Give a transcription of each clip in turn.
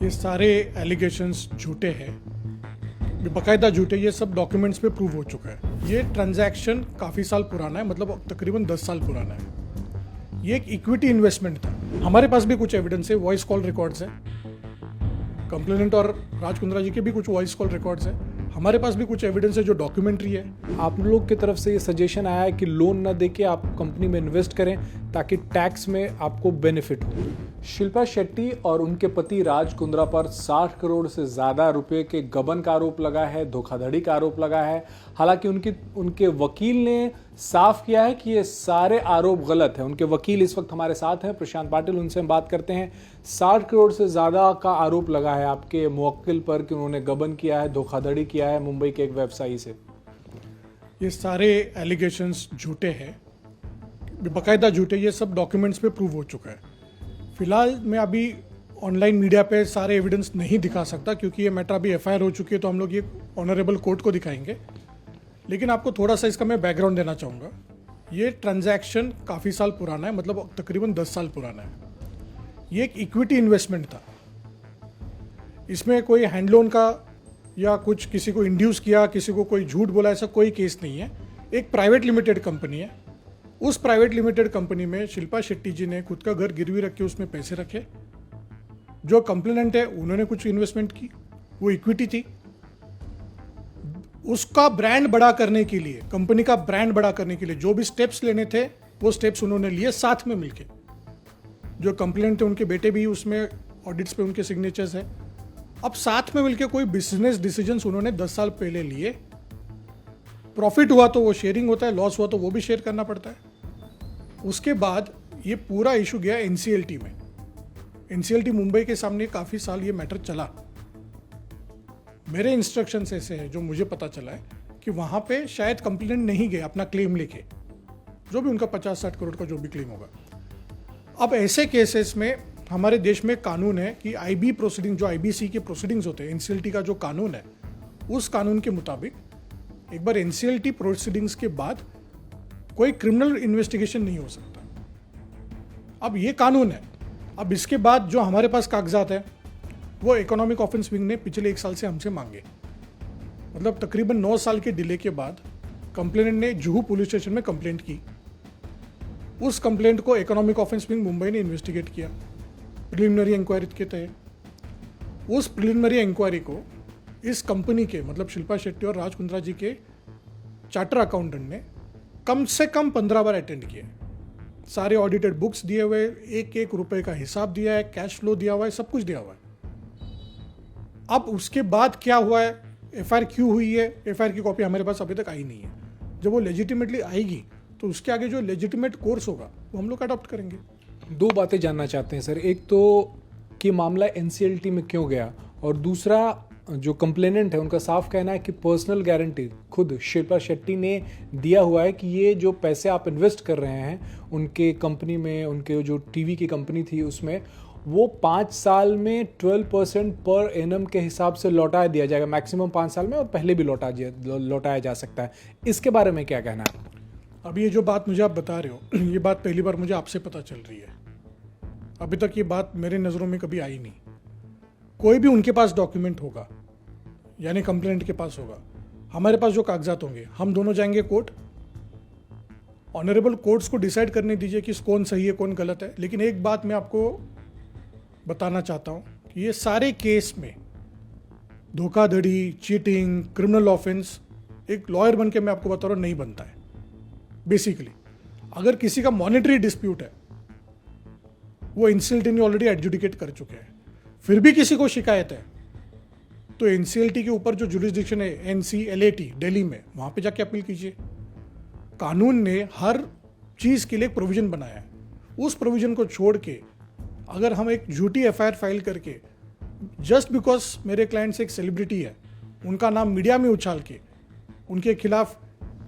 ये सारे एलिगेशंस झूठे हैं, बाकायदा झूठे। ये सब डॉक्यूमेंट्स पे प्रूव हो चुका है। ये ट्रांजैक्शन काफ़ी साल पुराना है, मतलब तकरीबन 10 साल पुराना है। ये एक इक्विटी इन्वेस्टमेंट था। हमारे पास भी कुछ एविडेंस है, वॉइस कॉल रिकॉर्ड्स हैं। कंप्लेनेंट और राज कुंद्रा जी के भी कुछ वॉइस कॉल रिकॉर्ड्स हैं। हमारे पास भी कुछ एविडेंस है जो डॉक्यूमेंट्री है। आप लोग की तरफ से ये सजेशन आया है कि लोन न देके आप कंपनी में इन्वेस्ट करें ताकि टैक्स में आपको बेनिफिट हो। शिल्पा शेट्टी और उनके पति राज कुंद्रा पर 60 करोड़ से ज़्यादा रुपए के गबन का आरोप लगा है, धोखाधड़ी का आरोप लगा है। हालांकि उनके वकील ने साफ किया है कि ये सारे आरोप गलत है। उनके वकील इस वक्त हमारे साथ हैं, प्रशांत पाटिल, उनसे हम बात करते हैं। 60 करोड़ से ज़्यादा का आरोप लगा है आपके मुवक्किल पर कि उन्होंने गबन किया है, धोखाधड़ी किया है मुंबई के एक व्यवसायी से। ये सारे एलिगेशंस झूठे हैं, बाकायदा झूठे। ये सब डॉक्यूमेंट्स पे प्रूव हो चुका है। फिलहाल मैं अभी ऑनलाइन मीडिया पे सारे एविडेंस नहीं दिखा सकता क्योंकि ये मैटर अभी एफआईआर हो चुकी है, तो हम लोग ये ऑनरेबल कोर्ट को दिखाएंगे। लेकिन आपको थोड़ा सा इसका मैं बैकग्राउंड देना चाहूँगा। ये ट्रांजैक्शन काफ़ी साल पुराना है, मतलब तकरीबन 10 साल पुराना है। ये एक इक्विटी इन्वेस्टमेंट था। इसमें कोई हैंड लोन का या कुछ किसी को इंड्यूस किया, किसी को कोई झूठ बोला, ऐसा कोई केस नहीं है। एक प्राइवेट लिमिटेड कंपनी है। उस प्राइवेट लिमिटेड कंपनी में शिल्पा शेट्टी जी ने खुद का घर गिरवी रख के उसमें पैसे रखे। जो कंप्लेनेंट है उन्होंने कुछ इन्वेस्टमेंट की, वो इक्विटी थी। उसका ब्रांड बड़ा करने के लिए, कंपनी का ब्रांड बड़ा करने के लिए जो भी स्टेप्स लेने थे वो स्टेप्स उन्होंने लिए साथ में मिलके। जो कंप्लेनेंट थे उनके बेटे भी उसमें ऑडिट्स पे उनके सिग्नेचर्स है। अब साथ में मिलके कोई बिजनेस डिसीजंस उन्होंने 10 साल पहले लिए। प्रॉफिट हुआ तो वो शेयरिंग होता है, लॉस हुआ तो वो भी शेयर करना पड़ता है। उसके बाद ये पूरा इशू गया एनसीएलटी में। एनसीएलटी मुंबई के सामने काफ़ी साल ये मैटर चला। मेरे इंस्ट्रक्शंस ऐसे हैं, जो मुझे पता चला है कि वहाँ पे शायद कंप्लेंट नहीं गए अपना क्लेम लेके, जो भी उनका 50-60 करोड़ का जो भी क्लेम होगा। अब ऐसे केसेस में हमारे देश में कानून है कि आईबी प्रोसीडिंग, जो आईबीसी के प्रोसीडिंग्स होते हैं, एनसीएलटी का जो कानून है, उस कानून के मुताबिक एक बार एनसीएलटी प्रोसीडिंग्स के बाद कोई क्रिमिनल इन्वेस्टिगेशन नहीं हो सकता। अब ये कानून है। अब इसके बाद जो हमारे पास कागजात है वो इकोनॉमिक ऑफेंस विंग ने पिछले 1 साल से हमसे मांगे। मतलब तकरीबन 9 साल के डिले के बाद कंप्लेनेंट ने जुहू पुलिस स्टेशन में कंप्लेंट की। उस कंप्लेंट को इकोनॉमिक ऑफेंस विंग मुंबई ने इन्वेस्टिगेट किया प्रिलिमिनरी इंक्वायरी के तहत। उस प्रिलिमिनरी इंक्वायरी को इस कंपनी के, मतलब शिल्पा शेट्टी और राज कुंद्रा जी के चार्टर अकाउंटेंट ने कम से कम 15 बार अटेंड किए। सारे ऑडिटेड बुक्स दिए हुए, एक एक रुपए का हिसाब दिया है, कैश फ्लो दिया हुआ है, सब कुछ दिया हुआ है। अब उसके बाद क्या हुआ है, एफआईआर क्यों हुई है, एफआईआर की कॉपी हमारे पास अभी तक आई नहीं है। जब वो लेजिटिमेटली आएगी तो उसके आगे जो लेजिटिमेट कोर्स होगा वो हम लोग अडॉप्ट करेंगे। 2 बातें जानना चाहते हैं सर। एक तो कि मामला एनसीएलटी में क्यों गया, और दूसरा जो कंप्लेनेंट है उनका साफ कहना है कि पर्सनल गारंटी खुद शिल्पा शेट्टी ने दिया हुआ है कि ये जो पैसे आप इन्वेस्ट कर रहे हैं उनके कंपनी में, उनके जो टीवी की कंपनी थी उसमें, वो 5 साल में 12% पर एनम के हिसाब से लौटा दिया जाएगा, मैक्सिमम 5 साल में, और पहले भी लौटाया जा सकता है। इसके बारे में क्या कहना है? अभी ये जो बात मुझे आप बता रहे हो, ये बात पहली बार मुझे आपसे पता चल रही है। अभी तक ये बात मेरे नज़रों में कभी आई नहीं। कोई भी उनके पास डॉक्यूमेंट होगा, यानी कंप्लेंट के पास होगा, हमारे पास जो कागजात होंगे, हम दोनों जाएंगे कोर्ट। ऑनरेबल कोर्ट्स को डिसाइड करने दीजिए कि कौन सही है कौन गलत है। लेकिन एक बात मैं आपको बताना चाहता हूं कि ये सारे केस में धोखाधड़ी, चीटिंग, क्रिमिनल ऑफेंस, एक लॉयर बन के मैं आपको बता रहा हूं, नहीं बनता है। बेसिकली अगर किसी का मॉनेटरी डिस्प्यूट है, वो एनसीएलटी ने ऑलरेडी एडजुडिकेट कर चुके हैं, फिर भी किसी को शिकायत है तो एनसीएलटी के ऊपर जो जुरिस्डिक्शन है एनसीएलएटी दिल्ली में, वहां पे जाके अपील कीजिए। कानून ने हर चीज के लिए एक प्रोविजन बनाया है। उस प्रोविजन को छोड़ के अगर हम एक झूठी एफआईआर फाइल करके, जस्ट बिकॉज मेरे क्लाइंट्स एक सेलिब्रिटी है, उनका नाम मीडिया में उछाल के उनके खिलाफ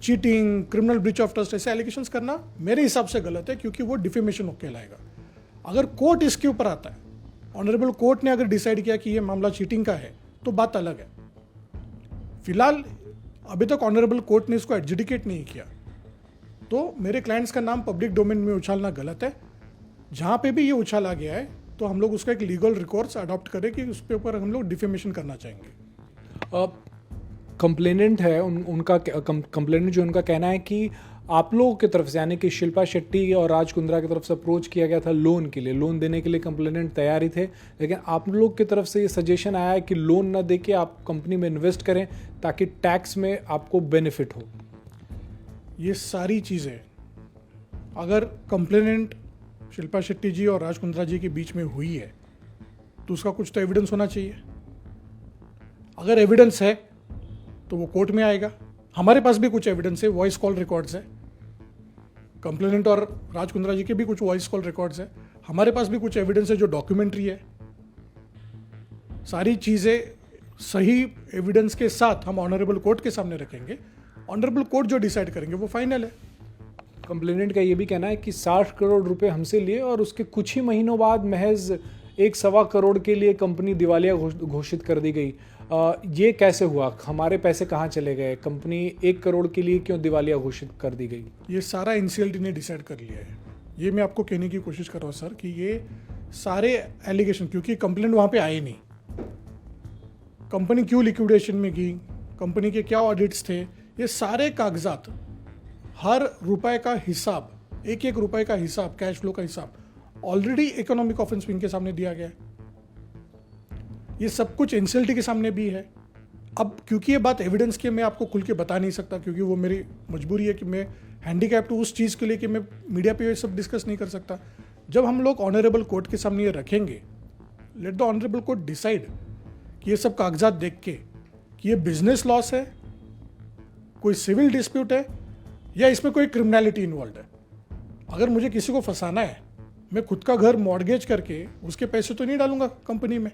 cheating, criminal breach of trust ऐसे एलिगेशंस करना मेरे हिसाब से गलत है, क्योंकि वो डिफेमेशन कहलाएगा। अगर कोर्ट इसके ऊपर आता है, ऑनरेबल कोर्ट ने अगर डिसाइड किया कि ये मामला चीटिंग का है, तो बात अलग है। फिलहाल अभी तक ऑनरेबल कोर्ट ने इसको एडजुडिकेट नहीं किया, तो मेरे क्लाइंट्स का नाम पब्लिक डोमेन में उछालना गलत है। जहां पे भी ये उछाला गया है तो हम लोग उसका एक लीगल रिकॉर्ड्स अडॉप्ट करें कि उस पे ऊपर हम लोग डिफेमेशन करना चाहेंगे। कंप्लेनेंट है उनका कंप्लेनेंट जो उनका कहना है कि आप लोगों की तरफ से यानी कि शिल्पा शेट्टी और राज कुंद्रा की तरफ से अप्रोच किया गया था लोन के लिए, लोन देने के लिए कंप्लेनेंट तैयार ही थे, लेकिन आप लोग की तरफ से ये सजेशन आया है कि लोन ना देके आप कंपनी में इन्वेस्ट करें ताकि टैक्स में आपको बेनिफिट हो। ये सारी चीज़ें अगर कंप्लेनेंट शिल्पा शेट्टी जी और राज कुंद्रा जी के बीच में हुई है तो उसका कुछ तो एविडेंस होना चाहिए। अगर एविडेंस है तो वो कोर्ट में आएगा। हमारे पास भी कुछ एविडेंस है, वॉइस कॉल रिकॉर्ड्स है। कंप्लेनेंट और राज कुंद्रा जी के भी कुछ वॉइस कॉल रिकॉर्ड्स है। हमारे पास भी कुछ एविडेंस है जो डॉक्यूमेंट्री है। सारी चीज़ें सही एविडेंस के साथ हम ऑनरेबल कोर्ट के सामने रखेंगे। ऑनरेबल कोर्ट जो डिसाइड करेंगे वो फाइनल है। कंप्लेनेंट का ये भी कहना है कि 60 करोड़ रुपए हमसे लिए और उसके कुछ ही महीनों बाद महज 1.25 करोड़ के लिए कंपनी दिवालिया घोषित कर दी गई। ये कैसे हुआ? हमारे पैसे कहाँ चले गए? कंपनी 1 करोड़ के लिए क्यों दिवालिया घोषित कर दी गई? ये सारा एनसीएलटी ने डिसाइड कर लिया है। ये मैं आपको कहने की कोशिश कर रहा हूँ सर कि ये सारे एलिगेशन, क्योंकि कंप्लेंट वहाँ पे आए नहीं, कंपनी क्यों लिक्विडेशन में गई, कंपनी के क्या ऑडिट्स थे, ये सारे कागजात, हर रुपए का हिसाब, एक एक रुपए का हिसाब, कैश फ्लो का हिसाब ऑलरेडी इकोनॉमिक ऑफेंस विंग के सामने दिया गया है। ये सब कुछ एनसीएलटी के सामने भी है। अब क्योंकि ये बात एविडेंस की मैं आपको खुल के बता नहीं सकता, क्योंकि वो मेरी मजबूरी है कि मैं हैंडीकैप्ड हूँ उस चीज़ के लिए कि मैं मीडिया पे ये सब डिस्कस नहीं कर सकता। जब हम लोग ऑनरेबल कोर्ट के सामने ये रखेंगे, let the honourable court decide कि ये सब कागजात देख के कि ये बिजनेस लॉस है, कोई सिविल डिस्प्यूट है, या इसमें कोई क्रिमिनलिटी इन्वॉल्व है। अगर मुझे किसी को फंसाना है, मैं खुद का घर मॉर्गेज करके उसके पैसे तो नहीं डालूंगा कंपनी में,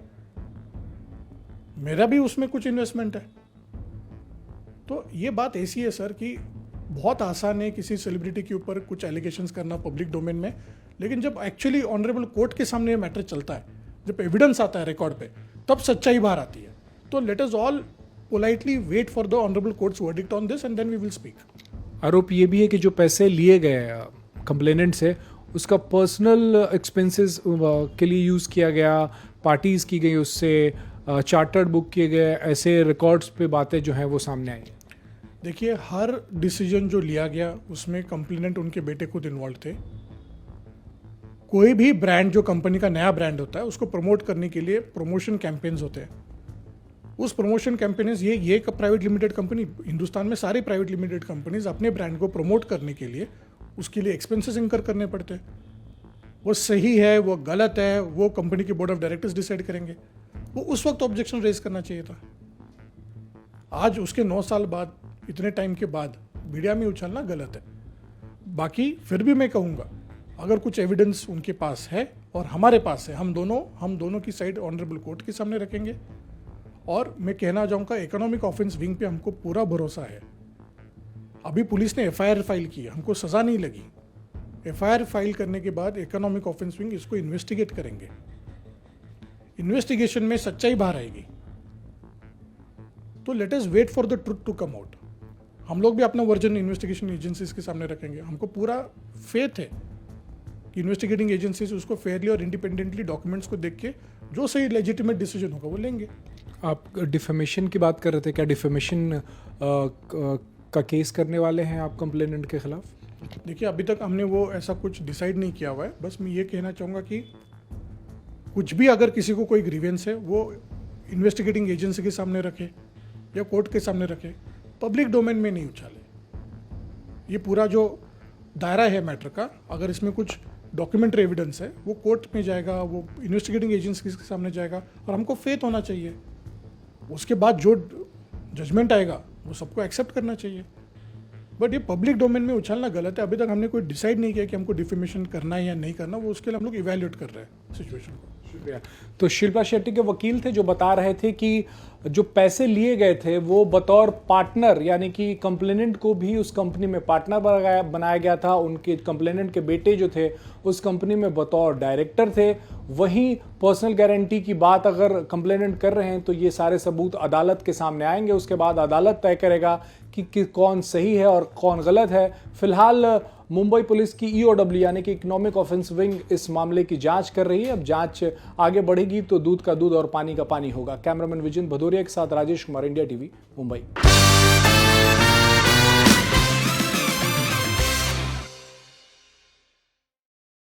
मेरा भी उसमें कुछ इन्वेस्टमेंट है। तो ये बात ऐसी है सर कि बहुत आसान है किसी सेलिब्रिटी के ऊपर कुछ एलिगेशंस करना पब्लिक डोमेन में, लेकिन जब एक्चुअली ऑनरेबल कोर्ट के सामने ये मैटर चलता है, जब एविडेंस आता है रिकॉर्ड पे, तब सच्चाई बाहर आती है। तो let us all politely wait for the honourable court's verdict on this and then we will speak. आरोप ये भी है कि जो पैसे लिए गए कंप्लेनेंट से, उसका पर्सनल एक्सपेंसेस के लिए यूज़ किया गया, पार्टीज़ की गई, उससे चार्टर्ड बुक किए गए, ऐसे रिकॉर्ड्स पे बातें जो हैं वो सामने आई। देखिए, हर डिसीजन जो लिया गया उसमें कंप्लेनेंट उनके बेटे खुद इन्वॉल्व थे। कोई भी ब्रांड जो कंपनी का नया ब्रांड होता है उसको प्रमोट करने के लिए प्रमोशन कैंपेन्स होते हैं। उस प्रमोशन कैंपेन्स, ये प्राइवेट लिमिटेड कंपनी, हिंदुस्तान में सारी प्राइवेट लिमिटेड कंपनीज अपने ब्रांड को प्रमोट करने के लिए उसके लिए एक्सपेंसेस इंकर करने पड़ते हैं। वो सही है, वो गलत है, वो कंपनी के बोर्ड ऑफ डायरेक्टर्स डिसाइड करेंगे। वो उस वक्त ऑब्जेक्शन रेज करना चाहिए था। आज उसके 9 साल बाद, इतने टाइम के बाद मीडिया में उछलना गलत है। बाकी फिर भी मैं कहूँगा, अगर कुछ एविडेंस उनके पास है और हमारे पास है, हम दोनों की साइड ऑनरेबल कोर्ट के सामने रखेंगे। और मैं कहना चाहूँगा, इकोनॉमिक ऑफेंस विंग पे हमको पूरा भरोसा है। अभी पुलिस ने एफआईआर फाइल की, हमको सज़ा नहीं लगी। एफआईआर फाइल करने के बाद इकोनॉमिक ऑफेंस विंग इसको इन्वेस्टिगेट करेंगे। इन्वेस्टिगेशन में सच्चाई बाहर आएगी। तो let us wait for the truth to come out. हम लोग भी अपना वर्जन इन्वेस्टिगेशन एजेंसीज के सामने रखेंगे। हमको पूरा फेथ है कि इन्वेस्टिगेटिंग एजेंसीज उसको फेयरली और इंडिपेंडेंटली डॉक्यूमेंट्स को देख के जो सही लेजिटिमेट डिसीजन होगा वो लेंगे। आप डिफेमेशन की बात कर रहे थे, क्या डिफेमेशन का केस करने वाले हैं आप कंप्लेनेंट के खिलाफ? देखिए, अभी तक हमने वो ऐसा कुछ डिसाइड नहीं किया हुआ है। बस मैं ये कहना चाहूँगा कि कुछ भी अगर किसी को कोई ग्रीवेंस है वो इन्वेस्टिगेटिंग एजेंसी के सामने रखे या कोर्ट के सामने रखे, पब्लिक डोमेन में नहीं उछाले। ये पूरा जो दायरा है मैटर का, अगर इसमें कुछ डॉक्यूमेंट्री एविडेंस है वो कोर्ट में जाएगा, वो इन्वेस्टिगेटिंग एजेंसी के सामने जाएगा, और हमको फेथ होना चाहिए। उसके बाद जो जजमेंट आएगा वो सबको एक्सेप्ट करना चाहिए। बट ये पब्लिक डोमेन में उछालना गलत है। अभी तक हमने कोई डिसाइड नहीं किया कि हमको डिफेमेशन करना है या नहीं करना। वो उसके लिए हम लोग इवैल्यूएट कर रहे हैं सिचुएशन को। शुक्रिया। तो शिल्पा शेट्टी के वकील थे जो बता रहे थे कि जो पैसे लिए गए थे वो बतौर पार्टनर, यानी कि कंप्लेनेंट को भी उस कंपनी में पार्टनर बनाया गया था। उनके कंप्लेनेंट के बेटे जो थे उस कंपनी में बतौर डायरेक्टर थे। वहीं पर्सनल गारंटी की बात अगर कंप्लेनेंट कर रहे हैं तो ये सारे सबूत अदालत के सामने आएंगे। उसके बाद अदालत तय करेगा कि कौन सही है और कौन गलत है। फिलहाल मुंबई पुलिस की ईओडब्ल्यू यानी कि इकोनॉमिक ऑफेंस विंग इस मामले की जांच कर रही है। अब जांच आगे बढ़ेगी तो दूध का दूध और पानी का पानी होगा। कैमरामैन विजन भदौरिया के साथ राजेश कुमार, इंडिया टीवी, मुंबई।